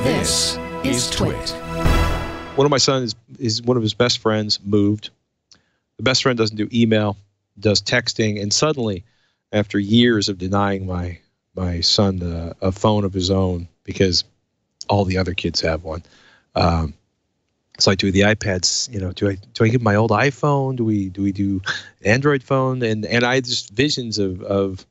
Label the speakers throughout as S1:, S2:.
S1: This is TWiT.
S2: One of my sons is one of his best friends moved. The best friend doesn't do email, does texting, and suddenly, after years of denying my son a phone of his own because all the other kids have one, so I do the iPads. You know, do I give my old iPhone? Do we do Android phone? And I had just visions of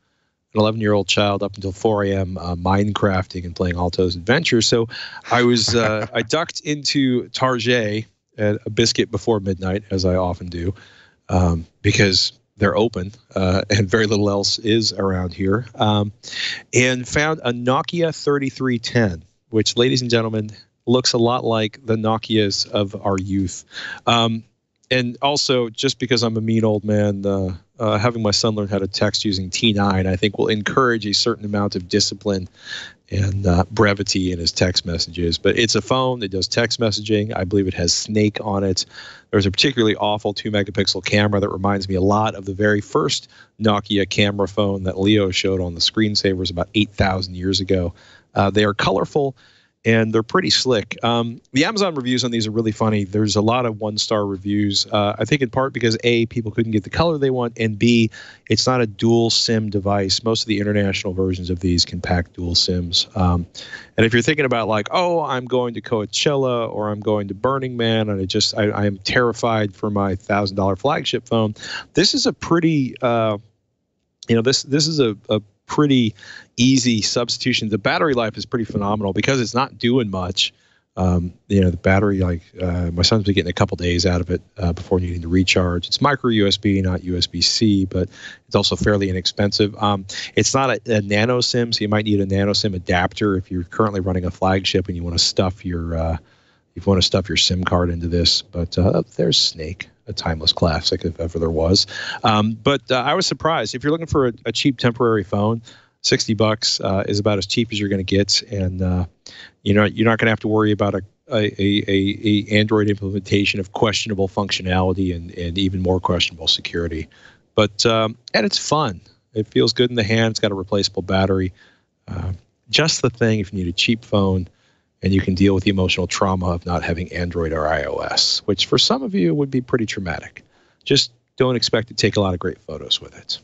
S2: an 11-year-old child up until 4 a.m. Minecrafting and playing Alto's Adventure. So I was I ducked into Target at a biscuit before midnight, as I often do, because they're open and very little else is around here, and found a Nokia 3310, which, ladies and gentlemen, looks a lot like the Nokias of our youth. And also, just because I'm a mean old man, having my son learn how to text using T9, I think will encourage a certain amount of discipline and brevity in his text messages. But it's a phone that does text messaging. I believe it has Snake on it. There's a particularly awful 2-megapixel camera that reminds me a lot of the very first Nokia camera phone that Leo showed on the screensavers about 8,000 years ago. They are colorful, and they're pretty slick. The Amazon reviews on these are really funny. There's a lot of one-star reviews, I think in part because A, people couldn't get the color they want, and B, it's not a dual SIM device. Most of the international versions of these can pack dual SIMs. And if you're thinking about like, oh, I'm going to Coachella or I'm going to Burning Man, and I am terrified for my $1,000 flagship phone, this is a pretty, this is a pretty easy substitution. The battery life is pretty phenomenal because it's not doing much. The battery, my son's been getting a couple days out of it before needing to recharge. It's micro USB, not USB-C, but it's also fairly inexpensive. It's not a nano SIM, so you might need a nano SIM adapter if you're currently running a flagship and you want to stuff your SIM card into this. But there's Snake, a timeless classic if ever there was. But I was surprised. If you're looking for a cheap temporary phone, $60 is about as cheap as you're going to get, and you're not going to have to worry about a Android implementation of questionable functionality and even more questionable security. But and it's fun. It feels good in the hand. It's got a replaceable battery. Just the thing if you need a cheap phone, and you can deal with the emotional trauma of not having Android or iOS, which for some of you would be pretty traumatic. Just don't expect to take a lot of great photos with it.